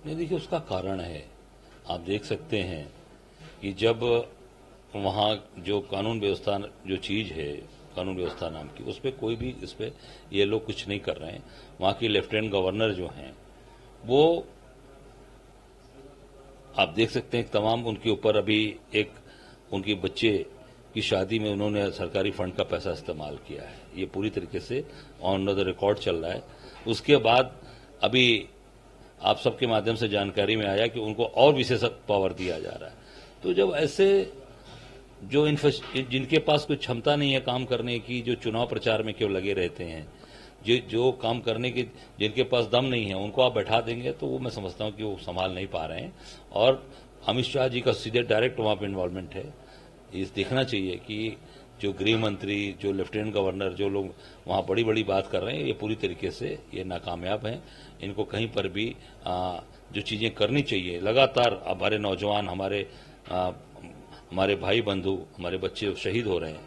नहीं, देखिए उसका कारण है, आप देख सकते हैं कि जब वहाँ जो कानून व्यवस्था जो चीज़ है, कानून व्यवस्था नाम की, उस पर कोई भी इस पर ये लोग कुछ नहीं कर रहे हैं। वहाँ की लेफ्टिनेंट गवर्नर जो हैं वो आप देख सकते हैं तमाम उनके ऊपर अभी एक उनके बच्चे की शादी में उन्होंने सरकारी फंड का पैसा इस्तेमाल किया है। ये पूरी तरीके से ऑन द रिकॉर्ड चल रहा है। उसके बाद अभी आप सबके माध्यम से जानकारी में आया कि उनको और विशेष पावर दिया जा रहा है। तो जब ऐसे जो जिनके पास कोई क्षमता नहीं है काम करने की, जो चुनाव प्रचार में क्यों लगे रहते हैं, जो काम करने की जिनके पास दम नहीं है, उनको आप बैठा देंगे तो वो मैं समझता हूं कि वो संभाल नहीं पा रहे हैं। और अमित शाह जी का सीधे डायरेक्ट वहां पर इन्वॉल्वमेंट है। इस देखना चाहिए कि जो गृह मंत्री, जो लेफ्टिनेंट गवर्नर, जो लोग वहां बड़ी बड़ी बात कर रहे हैं, ये पूरी तरीके से ये नाकामयाब हैं। इनको कहीं पर भी जो चीजें करनी चाहिए, लगातार हमारे नौजवान, हमारे भाई बंधु, हमारे बच्चे शहीद हो रहे हैं,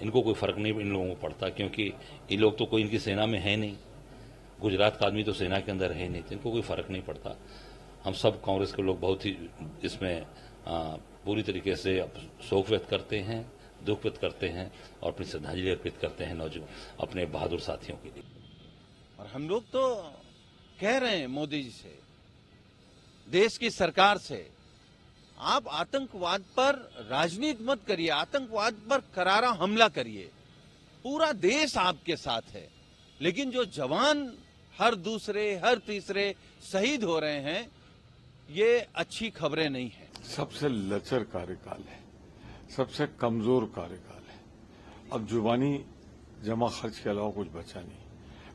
इनको कोई फर्क नहीं इन लोगों को पड़ता, क्योंकि ये लोग तो कोई इनकी सेना में है नहीं। गुजरात का आदमी तो सेना के अंदर है नहीं, तो इनको कोई फर्क नहीं पड़ता। हम सब कांग्रेस के लोग बहुत ही इसमें पूरी तरीके से शोक व्यक्त करते हैं, दुख व्यक्त करते हैं और अपनी श्रद्धांजलि अर्पित करते हैं नौजवान अपने बहादुर साथियों के लिए। और हम लोग तो कह रहे हैं मोदी जी से, देश की सरकार से, आप आतंकवाद पर राजनीति मत करिए, आतंकवाद पर करारा हमला करिए। पूरा देश आपके साथ है, लेकिन जो जवान हर दूसरे हर तीसरे शहीद हो रहे हैं, ये अच्छी खबरें नहीं है। सबसे लचर कार्यकाल है, सबसे कमजोर कार्यकाल है। अब जुबानी जमा खर्च के अलावा कुछ बचा नहीं।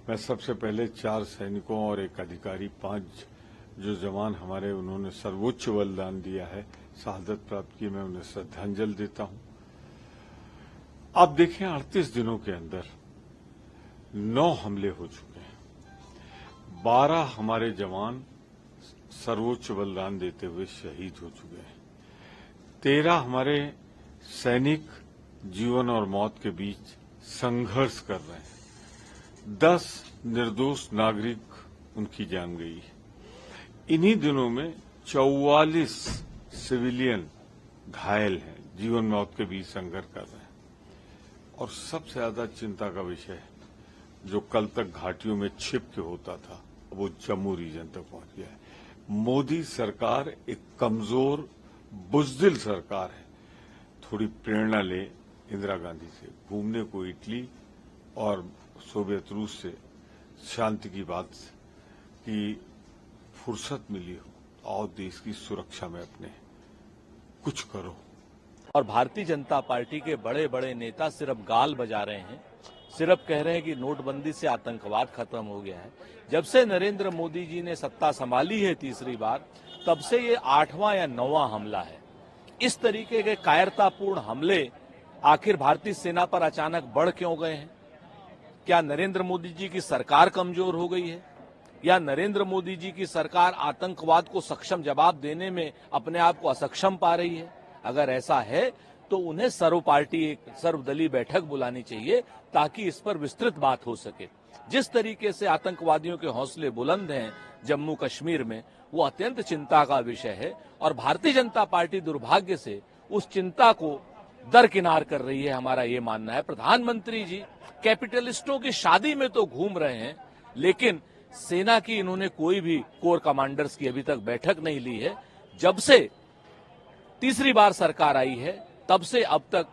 मैं सबसे पहले 4 सैनिकों और एक अधिकारी, 5 जो जवान हमारे उन्होंने सर्वोच्च बलिदान दिया है, शहादत प्राप्त की, मैं उन्हें श्रद्धांजलि देता हूं। आप देखें 38 दिनों के अंदर 9 हमले हो चुके हैं। 12 हमारे जवान सर्वोच्च बलिदान देते हुए शहीद हो चुके हैं। 13 हमारे सैनिक जीवन और मौत के बीच संघर्ष कर रहे हैं। 10 निर्दोष नागरिक उनकी जान गई है। इन्हीं दिनों में 44 सिविलियन घायल हैं, जीवन मौत के बीच संघर्ष कर रहे हैं। और सबसे ज्यादा चिंता का विषय है, जो कल तक घाटियों में छिप के होता था, वो जम्मू रीजन तक पहुंच गया है। मोदी सरकार एक कमजोर, बुज़दिल सरकार है। थोड़ी प्रेरणा ले इंदिरा गांधी से, घूमने को इटली और सोवियत रूस से शांति की बात की फुर्सत मिली हो, और देश की सुरक्षा में अपने कुछ करो। और भारतीय जनता पार्टी के बड़े बड़े नेता सिर्फ गाल बजा रहे हैं, सिर्फ कह रहे हैं कि नोटबंदी से आतंकवाद खत्म हो गया है। जब से नरेंद्र मोदी जी ने सत्ता संभाली है तीसरी बार, तब से ये 8वां या 9वां हमला है। इस तरीके के कायरतापूर्ण हमले आखिर भारतीय सेना पर अचानक बढ़ क्यों गए हैं? क्या नरेंद्र मोदी जी की सरकार कमजोर हो गई है, या नरेंद्र मोदी जी की सरकार आतंकवाद को सक्षम जवाब देने में अपने आप को असक्षम पा रही है? अगर ऐसा है तो उन्हें सर्वदलीय बैठक बुलानी चाहिए, ताकि इस पर विस्तृत बात हो सके। जिस तरीके से आतंकवादियों के हौसले बुलंद हैं जम्मू कश्मीर में, वो अत्यंत चिंता का विषय है। और भारतीय जनता पार्टी दुर्भाग्य से उस चिंता को दरकिनार कर रही है, हमारा ये मानना है। प्रधानमंत्री जी कैपिटलिस्टों की शादी में तो घूम रहे हैं, लेकिन सेना की इन्होंने कोई भी कोर कमांडर्स की अभी तक बैठक नहीं ली है। जब से तीसरी बार सरकार आई है, तब से अब तक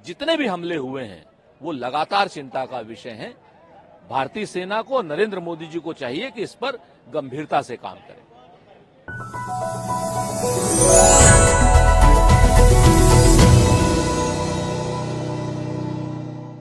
जितने भी हमले हुए हैं, वो लगातार चिंता का विषय हैं। भारतीय सेना को, नरेंद्र मोदी जी को चाहिए कि इस पर गंभीरता से काम करें।